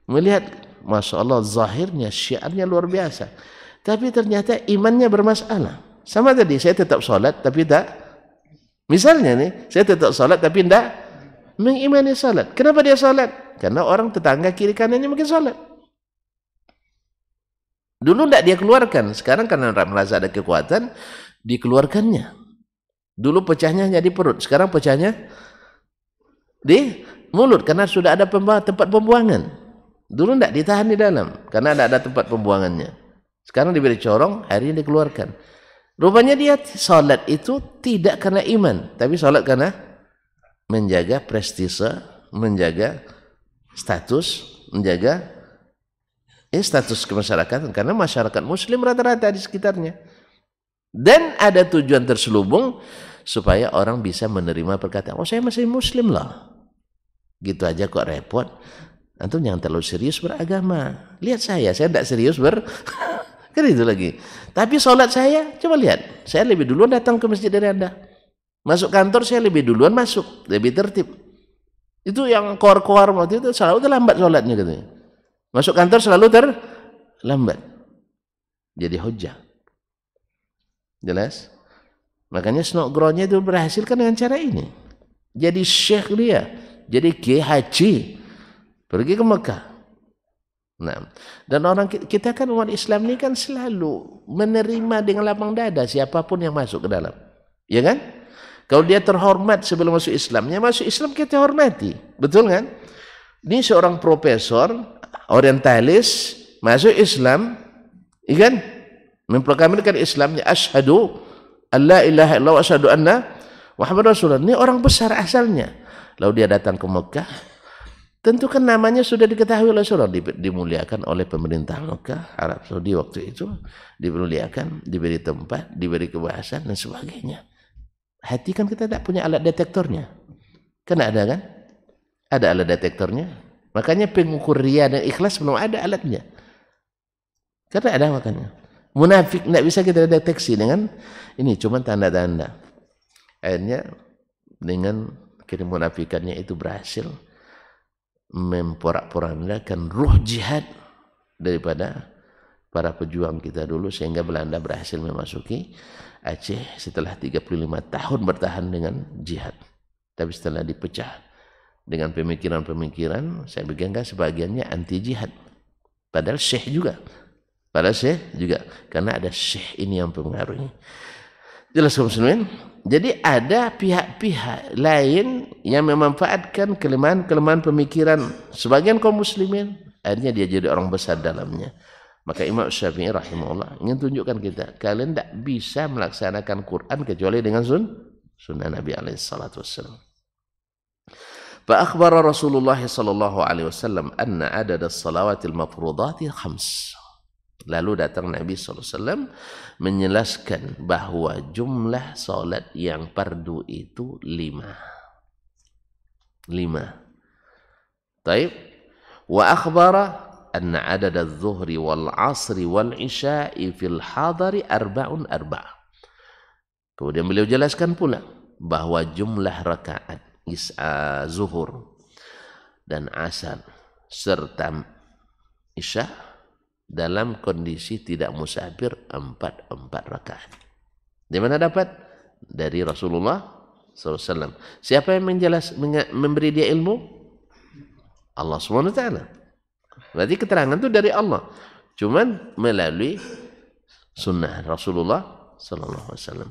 Melihat, Masya Allah, zahirnya, syiarnya luar biasa. Tapi ternyata imannya bermasalah. Sama tadi, saya tetap sholat tapi tak. Misalnya nih, saya tetap sholat tapi tak mengimani salat. Kenapa dia salat? Karena orang tetangga kiri kanannya mungkin salat. Dulu tidak dia keluarkan, sekarang karena merasa ada kekuatan, dikeluarkannya. Dulu pecahnya jadi perut, sekarang pecahnya di mulut karena sudah ada tempat pembuangan. Dulu tidak ditahan di dalam karena tidak ada tempat pembuangannya. Sekarang diberi corong, akhirnya dikeluarkan. Rupanya dia salat itu tidak karena iman, tapi salat karena menjaga prestise, menjaga status, menjaga status kemasyarakatan, karena masyarakat muslim rata-rata di sekitarnya. Dan ada tujuan terselubung supaya orang bisa menerima perkataan, oh saya masih muslim loh. Gitu aja kok repot. Antum jangan terlalu serius beragama. Lihat saya tidak serius kan itu lagi. Tapi sholat saya, coba lihat, saya lebih duluan datang ke masjid dari Anda. Masuk kantor saya lebih duluan masuk, lebih tertib. Itu yang koar-koar waktu itu selalu terlambat sholatnya katanya. Masuk kantor selalu terlambat. Jadi hujah. Jelas? Makanya snokgronya itu berhasil kan dengan cara ini. Jadi syekh dia, jadi kiai haji, pergi ke Mekah. Nah, dan orang kita kan umat Islam ini kan selalu menerima dengan lapang dada siapapun yang masuk ke dalam. Ya kan? Kalau dia terhormat sebelum masuk Islamnya, masuk Islam kita hormati. Betul kan? Ini seorang profesor, orientalis masuk Islam, kan? Memproklamirkan Islamnya, asyhadu alla ilaha illallah wa asyhadu anna Muhammad Rasulullah. Ini orang besar asalnya. Lalu dia datang ke Mekah, tentu kan namanya sudah diketahui oleh Rasulullah, dimuliakan oleh pemerintah Mekah, Arab Saudi waktu itu, dimuliakan, diberi tempat, diberi kebahasan dan sebagainya. Hati kan kita tidak punya alat detektornya. Kan ada kan? Ada alat detektornya. Makanya pengukur riya dan ikhlas belum ada alatnya. Karena ada makanya. Munafik tidak bisa kita deteksi dengan ini, cuma tanda-tanda. Akhirnya dengan kemunafikannya itu berhasil memporak-porandakan ruh jihad daripada para pejuang kita dulu, sehingga Belanda berhasil memasuki Aceh setelah 35 tahun bertahan dengan jihad. Tapi setelah dipecah dengan pemikiran-pemikiran, saya bangga sebagiannya anti jihad. Padahal syekh juga. Karena ada syekh ini yang mempengaruhi. Jelas muslimin? Jadi ada pihak-pihak lain yang memanfaatkan kelemahan-kelemahan pemikiran sebagian kaum muslimin, akhirnya dia jadi orang besar dalamnya. Maka Imam Syafi'i rahimahullah ingin tunjukkan kita, kalian tidak bisa melaksanakan Quran kecuali dengan sunnah Nabi alaihi salatu wassalam. Fa akhbara Rasulullah sallallahu alaihi wasallam anna adad as-salawatil mafrudati 5. Lalu datang Nabi sallallahu alaihi wasallam menjelaskan bahwa jumlah salat yang fardu itu 5. Taib. Wa akhbara anna adad az-zuhri wal 'asri wal 'isya'i fil hadari 4. Kemudian beliau jelaskan pula bahwa jumlah rakaat zuhur dan asar serta isya dalam kondisi tidak musafir 4 rakaat. Di mana dapat? Dari Rasulullah SAW. Siapa yang memberi dia ilmu? Allah SWT. Berarti keterangan itu dari Allah. Cuman melalui sunnah Rasulullah SAW.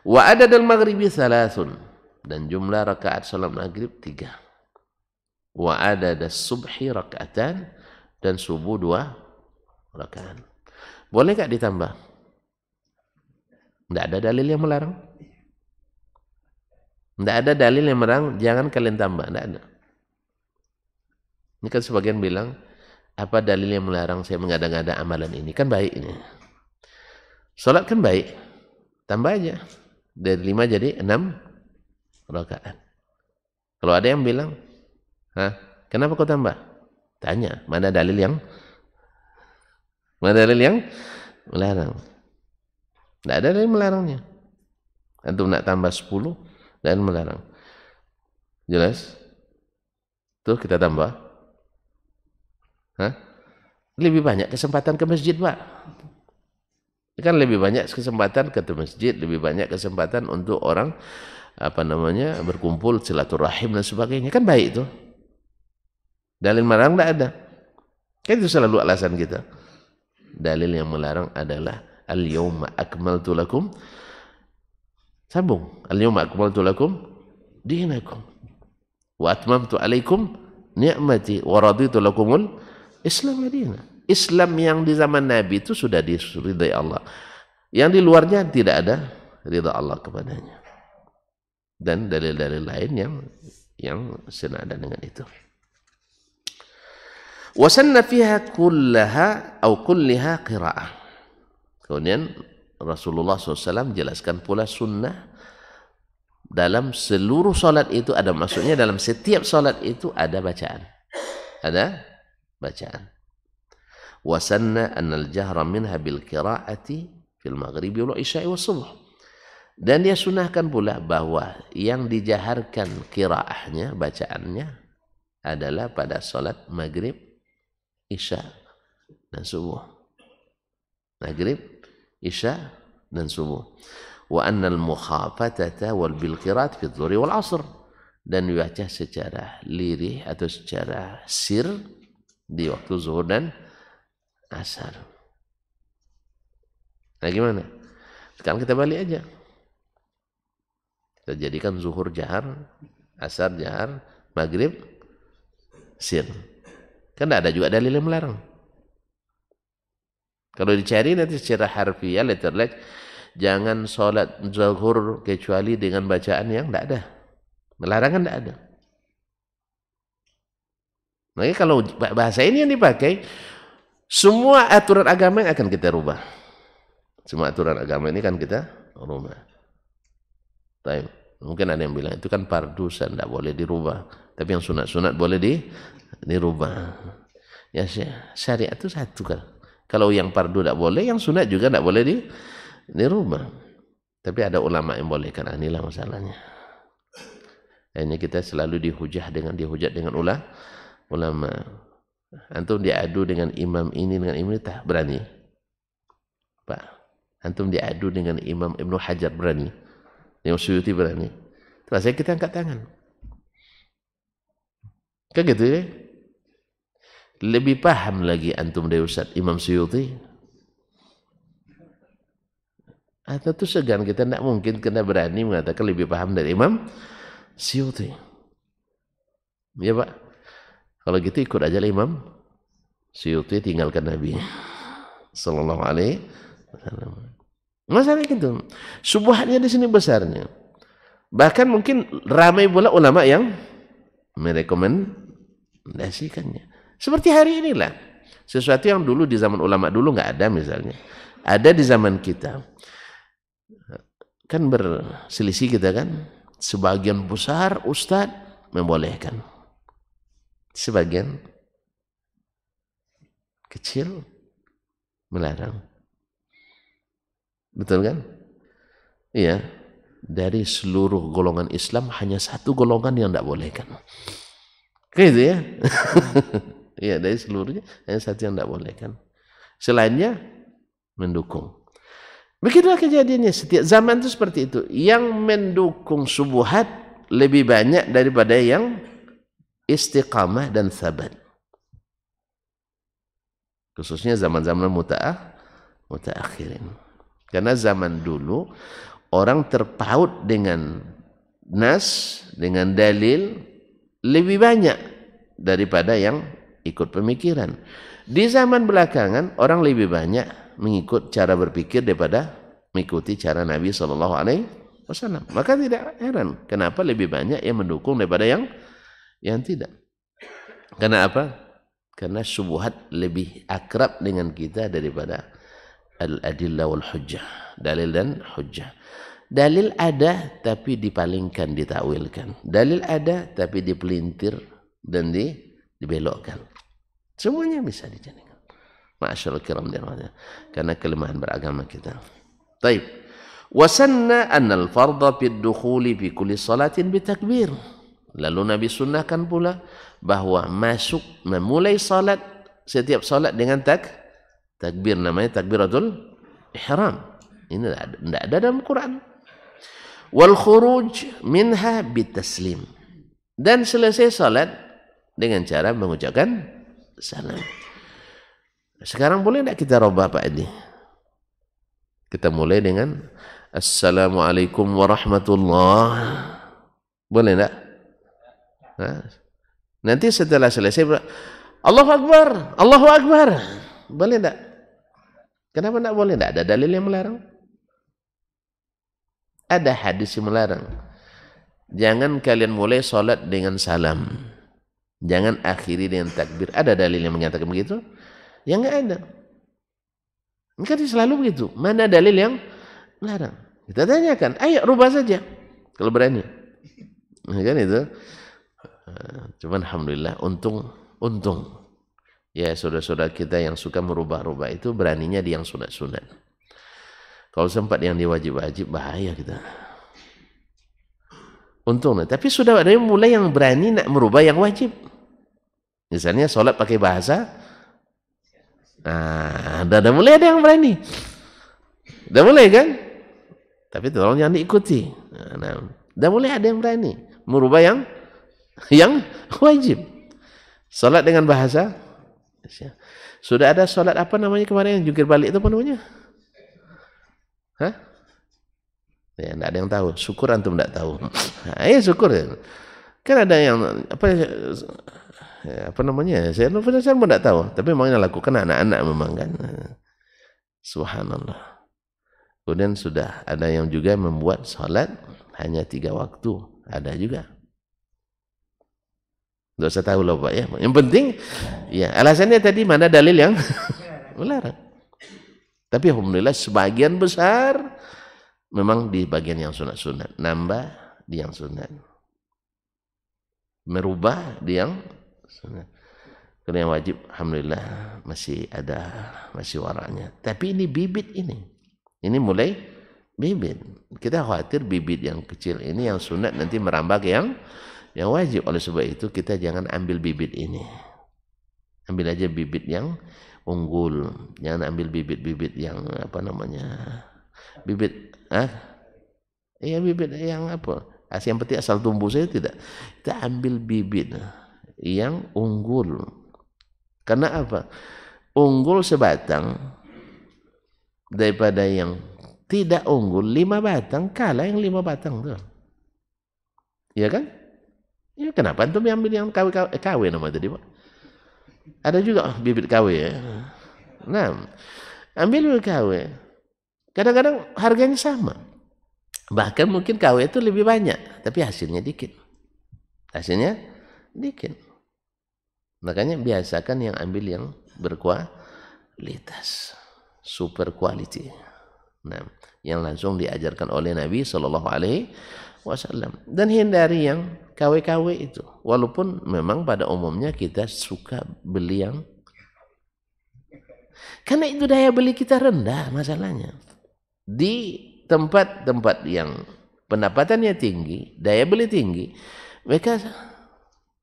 Wa adadul maghribi 3. Dan jumlah rakaat salat maghrib 3. Wa adadas subhi rakaatan. Dan subuh 2 rakaat. Boleh gak ditambah? Tidak ada dalil yang melarang. Tidak ada dalil yang melarang jangan kalian tambah. Tidak ada. Ini kan sebagian bilang, apa dalil yang melarang saya mengada-ngada amalan ini? Kan baik ini. Salat kan baik. Tambah aja. Dari 5 jadi 6 rakaat. Kalau ada yang bilang, kenapa kau tambah? Tanya, mana dalil yang melarang? Tidak ada dalil melarangnya. Antum nak tambah 10 dan melarang. Jelas? Tuh kita tambah. Lebih banyak kesempatan ke masjid, Pak. Kan lebih banyak kesempatan ke masjid, lebih banyak kesempatan untuk orang berkumpul silaturahim dan sebagainya. Kan baik itu. Dalil melarang tidak ada. Kan itu selalu alasan kita. Dalil yang melarang adalah al-yawma akmaltu lakum, sambung, al-yawma akmaltu lakum dinakum wa atmamtu alaikum ni'mati wa raditu lakumul Islam madinah. Islam yang di zaman Nabi itu sudah diridai Allah. Yang di luarnya tidak ada ridha Allah kepadanya. Dan dalil-dalil lain yang senada dengan itu. Wasanna fiha kullaha atau kulliha qira'ah. Kemudian Rasulullah SAW jelaskan pula sunnah dalam seluruh salat itu ada, maksudnya dalam setiap salat itu ada bacaan. Ada bacaan. Wasanna annal jahra minha bil qira'ati fil maghribi wal isya'i was subuh. Dan dia sunahkan pula bahwa yang dijaharkan qiraahnya, bacaannya adalah pada salat maghrib, isya dan subuh. Maghrib, isya dan subuh. Wa annal mukhafatata wal bil qiraat fi dhuhri wal asr, dan dibaca secara lirih atau secara sir di waktu zuhur dan asar. Nah gimana? Sekarang kita balik aja. Kita jadikan zuhur jahar, asar jahar, maghrib sir. Kan tidak ada juga dalil yang melarang. Kalau dicari nanti secara harfiah, letterlek, jangan sholat zuhur kecuali dengan bacaan yang tidak ada. Larangan tidak ada. Makanya kalau bahasa ini yang dipakai, semua aturan agama yang akan kita rubah. Semua aturan agama ini kan kita rubah. Tapi mungkin ada yang bilang itu kan fardu, tidak boleh dirubah. Tapi yang sunat-sunat boleh dirubah. Ya syariat itu satu kan. Kalau yang fardu tidak boleh, yang sunat juga tidak boleh dirubah. Tapi ada ulama yang boleh, karena inilah masalahnya. Ini kita selalu dihujat dengan ulama. Antum diadu dengan imam ini dengan imam ini, tak berani. Pak, antum diadu dengan Imam Ibnu Hajar berani. Imam Suyuti berani. Terus kita angkat tangan. Kan gitu ya? Lebih paham lagi antum dari Ustaz Imam Suyuti. Atau itu segan, kita tidak mungkin kena berani mengatakan lebih paham dari Imam Suyuti. Ya Pak, kalau gitu ikut aja lah Imam Suyuti, tinggalkan Nabi Sallallahu Alaihi Wasallam. Masalah gitu. Subuhannya di sini besarnya. Bahkan mungkin ramai pula ulama yang merekomendasikannya. Seperti hari inilah. Sesuatu yang dulu di zaman ulama dulu nggak ada misalnya. Ada di zaman kita. Kan berselisih kita kan. Sebagian besar ustadz membolehkan. Sebagian kecil melarang. Betul kan? Iya. Dari seluruh golongan Islam hanya satu golongan yang tidak boleh kan. Gitu ya. Iya, dari seluruhnya hanya satu yang tidak boleh kan. Selainnya mendukung. Begitulah kejadiannya. Setiap zaman itu seperti itu. Yang mendukung subuhat lebih banyak daripada yang istiqamah dan sabat. Khususnya zaman-zaman mutaakhirin. Karena zaman dulu orang terpaut dengan nas, dengan dalil lebih banyak daripada yang ikut pemikiran. Di zaman belakangan orang lebih banyak mengikut cara berpikir daripada mengikuti cara Nabi Sallallahu Alaihi Wasallam. Maka tidak heran kenapa lebih banyak yang mendukung daripada yang tidak. Karena apa? Karena syubhat lebih akrab dengan kita daripada al-adillah wal hujjah, dalil dan hujjah. Dalil ada tapi dipalingkan, ditakwilkan. Dalil ada tapi dipelintir dan dibelokkan. Semuanya bisa dijadikan. Ma'asyarul kiram dirahmati. Karena kelemahan beragama kita. Taib. Wasanna annal fardha fid dukhuli fi kulli salatin bitakbir. Lalu Nabi sunnahkan pula bahwa masuk memulai salat, setiap salat dengan takbir, namanya takbiratul ihram. Ini tidak ada dalam Quran. Wal khuruj minha bitaslim. Dan selesai salat dengan cara mengucapkan salam. Sekarang boleh tidak kita robah Pak Edi? Kita mulai dengan Assalamualaikum warahmatullahi. Boleh tidak? Nah, nanti setelah selesai Allahu Akbar, Allahu Akbar. Boleh tidak? Kenapa tidak boleh? Tidak ada dalil yang melarang. Ada hadis yang melarang. Jangan kalian mulai salat dengan salam. Jangan akhiri dengan takbir. Ada dalil yang menyatakan begitu? Yang enggak ada. Maka selalu begitu. Mana dalil yang melarang? Kita tanyakan. Ayo rubah saja kalau berani. Kan itu. Cuman alhamdulillah untung ya saudara-saudara kita yang suka merubah-rubah itu beraninya di yang sunat-sunat. Kalau sempat yang diwajib-wajib bahaya kita. Untungnya, tapi sudah ada yang mulai yang berani nak merubah yang wajib. Misalnya sholat pakai bahasa. Nah, dah mulai ada yang berani. Dah mulai kan? Tapi tolong jangan diikuti. Nah, dah mulai ada yang berani merubah yang wajib. Salat dengan bahasa. Sudah ada salat apa namanya kemarin yang jungkir balik itu apa namanya? Hah? Ya, tidak ada yang tahu. Syukur antum tidak tahu. Ya syukur. Kan ada yang apa? apa namanya? Saya pun tidak tahu, tapi memang yang lakukan anak-anak memang kan. Subhanallah. Kemudian sudah ada yang juga membuat sholat hanya 3 waktu, ada juga. Tidak usah tahu loh Pak ya. Yang penting, ya alasannya tadi mana dalil yang melarang. Tapi alhamdulillah sebagian besar memang di bagian yang sunat-sunat, nambah di yang sunat, merubah di yang sunat. Kalau yang wajib alhamdulillah masih ada, masih warnanya. Tapi ini bibit ini mulai bibit. Kita khawatir bibit yang kecil ini yang sunat nanti merambah ke yang wajib. Oleh sebab itu kita jangan ambil bibit ini, ambil aja bibit yang unggul, jangan ambil bibit-bibit yang apa namanya, bibit iya bibit yang apa, yang penting asal tumbuh saya tidak. Kita ambil bibit yang unggul. Karena apa? Unggul sebatang daripada yang tidak unggul 5 batang, kalah yang 5 batang tuh. Iya kan? Ya kenapa antum ambil yang KW nama tadi Pak? Ada juga bibit KW ya. Nah, ambil bibit KW. Kadang-kadang harganya sama. Bahkan mungkin KW itu lebih banyak, tapi hasilnya dikit. Hasilnya dikit. Makanya biasakan yang ambil yang berkualitas, super quality. Nah, yang langsung diajarkan oleh Nabi Shallallahu Alaihi Wasallam. Dan hindari yang KW-KW itu. Walaupun memang pada umumnya kita suka beli yang, karena itu daya beli kita rendah masalahnya. Di tempat-tempat yang pendapatannya tinggi, daya beli tinggi, mereka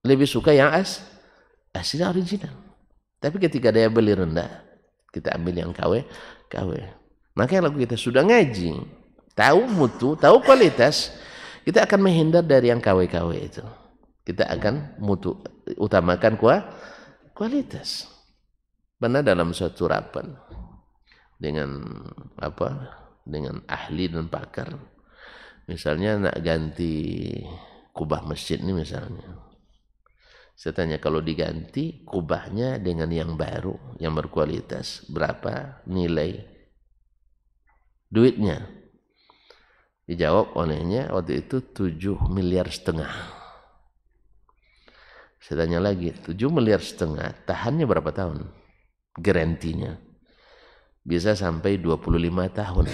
lebih suka yang asli original. Tapi ketika daya beli rendah, kita ambil yang KW. Makanya kalau kita sudah ngaji, tahu mutu, tahu kualitas, kita akan menghindar dari yang KW itu. Kita akan utamakan kualitas. Benar dalam suatu rapat dengan dengan ahli dan pakar, misalnya nak ganti kubah masjid ini misalnya, saya tanya kalau diganti kubahnya dengan yang baru, yang berkualitas, berapa nilai duitnya? Dijawab olehnya waktu itu 7,5 miliar. Saya tanya lagi, 7,5 miliar tahannya berapa tahun? Garantinya bisa sampai 25 tahun.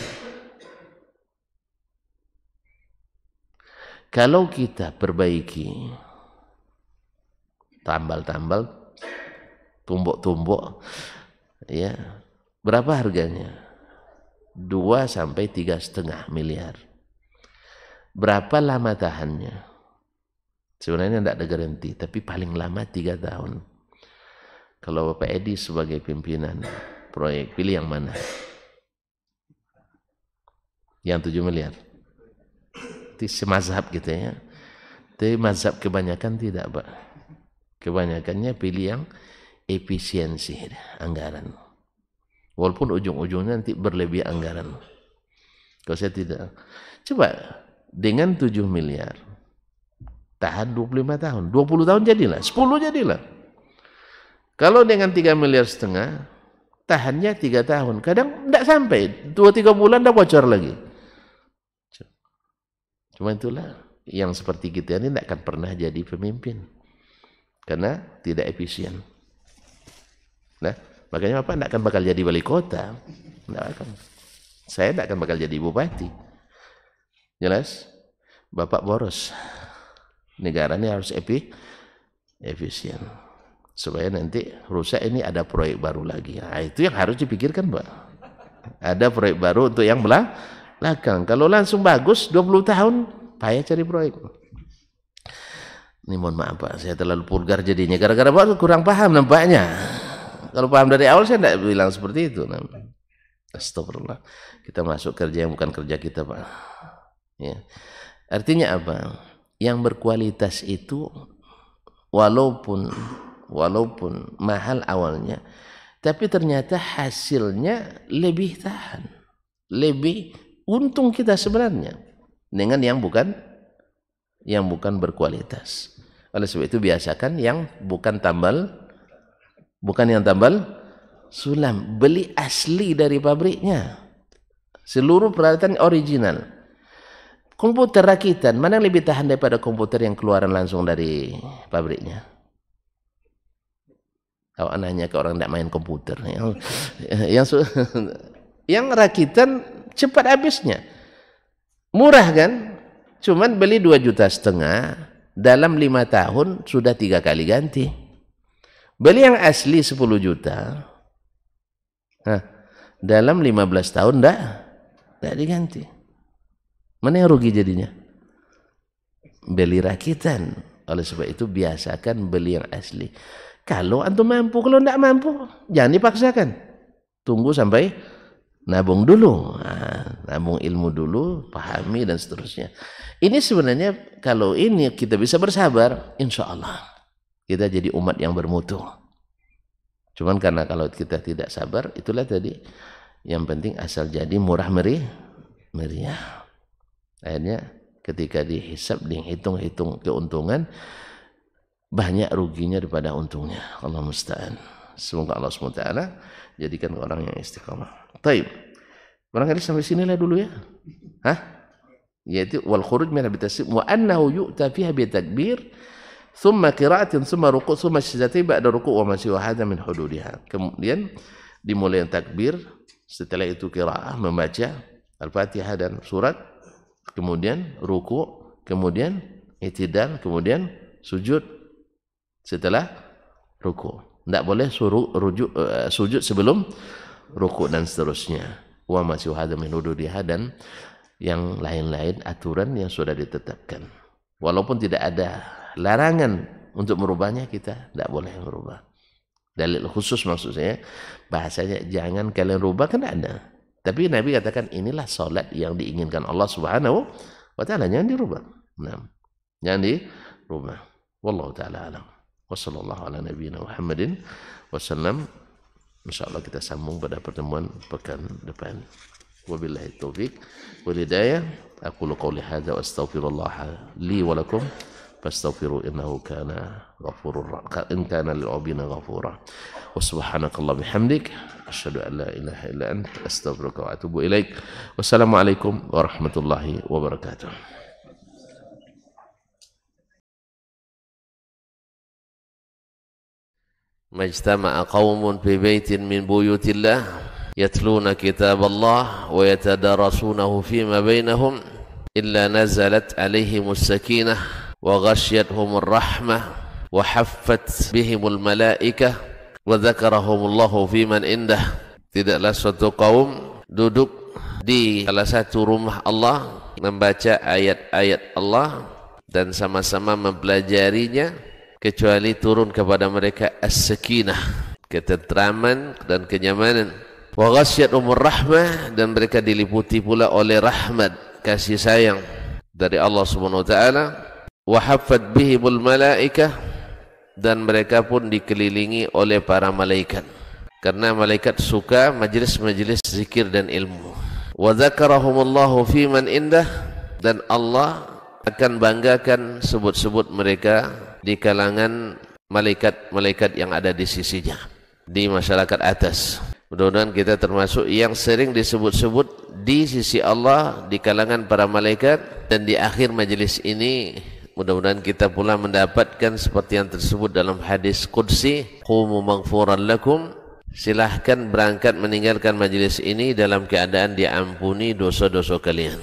Kalau kita perbaiki, tambal-tambal, tumbuk-tumbuk, ya berapa harganya? 2 sampai 3,5 miliar. Berapa lama tahannya? Sebenarnya tidak ada garansi, tapi paling lama 3 tahun. Kalau Bapak Edi sebagai pimpinan proyek, pilih yang mana? Yang 7 miliar. Itu semazhab gitu ya. Tapi mazhab kebanyakan tidak Pak. Kebanyakannya pilih yang efisiensi anggaran. Walaupun ujung-ujungnya nanti berlebih anggaran. Kalau saya tidak. Coba dengan 7 miliar tahan 25 tahun, 20 tahun jadilah, 10 jadilah. Kalau dengan 3,5 miliar tahannya 3 tahun, kadang tidak sampai 2-3 bulan dah bocor lagi. Cuma itulah yang seperti kita ini tidak akan pernah jadi pemimpin karena tidak efisien. Nah, makanya Bapak tidak akan bakal jadi wali kota. Tidak akan. Saya tidak akan bakal jadi bupati. Jelas? Bapak boros. Negara ini harus efisien. Supaya nanti rusak ini ada proyek baru lagi. Nah, itu yang harus dipikirkan Pak. Ada proyek baru untuk yang belakang. Kalau langsung bagus 20 tahun payah cari proyek. Ini mohon maaf Pak, saya terlalu vulgar jadinya. Gara-gara Pak kurang paham nampaknya. Kalau paham dari awal saya tidak bilang seperti itu. Astagfirullah. Kita masuk kerja yang bukan kerja kita Pak. Ya. Artinya apa? Yang berkualitas itu walaupun mahal awalnya, tapi ternyata hasilnya lebih tahan, lebih untung kita sebenarnya dengan yang bukan berkualitas. Oleh sebab itu biasakan yang bukan yang tambal sulam, beli asli dari pabriknya. Seluruh peralatan original. Komputer rakitan, mana yang lebih tahan daripada komputer yang keluaran langsung dari pabriknya? Kalau nanya ke orang tidak main komputer, yang rakitan cepat habisnya, murah kan? Cuman beli 2,5 juta, dalam 5 tahun sudah 3 kali ganti. Beli yang asli 10 juta, dalam 15 tahun tidak diganti. Mana yang rugi jadinya? Beli rakitan. Oleh sebab itu biasakan beli yang asli. Kalau antum mampu, kalau tidak mampu, jangan dipaksakan. Tunggu sampai nabung dulu. Nabung ilmu dulu, pahami dan seterusnya. Ini sebenarnya kalau ini kita bisa bersabar, insya Allah kita jadi umat yang bermutu. Cuman karena kalau kita tidak sabar, itulah tadi. Yang penting asal jadi murah meriah. Akhirnya ketika dihisab, dihitung keuntungan, banyak ruginya daripada untungnya. Allah musta'an. Semoga Allah SWT jadikan orang yang istiqamah. Taib. Barangkali sampai sinilah dulu ya. Yaitu wal khuruj min al-tasbih wa annahu yu'ta fiha bi takbir thumma qira'atin thumma ruku' thumma sajdatain ba'da ruku' wa ma siwa hadha min hududiha. Kemudian dimulai takbir, setelah itu qira'ah membaca Al-Fatihah dan surat, kemudian ruku', kemudian i'tidal, kemudian sujud setelah ruku'. Tidak boleh sujud sebelum ruku' dan seterusnya. Wa ma siwa hadha min hududiha, dan yang lain-lain aturan yang sudah ditetapkan. Walaupun tidak ada larangan untuk merubahnya, kita tidak boleh merubah. Dalil khusus maksud saya, bahasanya jangan kalian rubah, kan ada. Tapi Nabi katakan inilah salat yang diinginkan Allah Subhanahu wa taala, jangan dirubah. Jangan dirubah. Wallahu taala alam. Wassallallahu ala nabiyina Muhammadin wasallam. Insyaallah kita sambung pada pertemuan pekan depan. Wabillahi taufiq wal hidayah. Aqulu qawli hadza wa astaghfirullah li wa lakum fastaghfiru innahu kana ghafurur in kana lil abina ghafura. Wa subhanakallah bihamdik asyhadu an la ilaha illa anta astaghfiruka wa atubu ilaik. Wassalamualaikum warahmatullahi wabarakatuh. Majtama'a qaumun fi baitin min buyutillah يتلون كتاب الله ويتدارسونه فيما بينهم إلا نزلت عليهم السكينة وغشيتهم الرحمة وحفت بهم الملائكة وذكرهم الله في من عنده. Tidaklah suatu kaum duduk di salah satu rumah Allah membaca ayat-ayat Allah dan sama-sama mempelajarinya kecuali turun kepada mereka as-sakinah, ketentraman dan kenyamanan. Wa ghasyiyatuhumur rahmah, dan mereka diliputi pula oleh rahmat, kasih sayang dari Allah Subhanahu wa taala. Wa haffat bihimul malaikah, dan mereka pun dikelilingi oleh para malaikat, karena malaikat suka majelis-majelis zikir dan ilmu. Wa dzakarahumullahu fi man indah, dan Allah akan banggakan sebut-sebut mereka di kalangan malaikat-malaikat yang ada di sisinya, di masyarakat atas. Mudah-mudahan kita termasuk yang sering disebut-sebut di sisi Allah di kalangan para malaikat, dan di akhir majelis ini mudah-mudahan kita pula mendapatkan seperti yang tersebut dalam hadis qudsi, qumu maghfuran lakum, silahkan berangkat meninggalkan majelis ini dalam keadaan diampuni dosa-dosa kalian.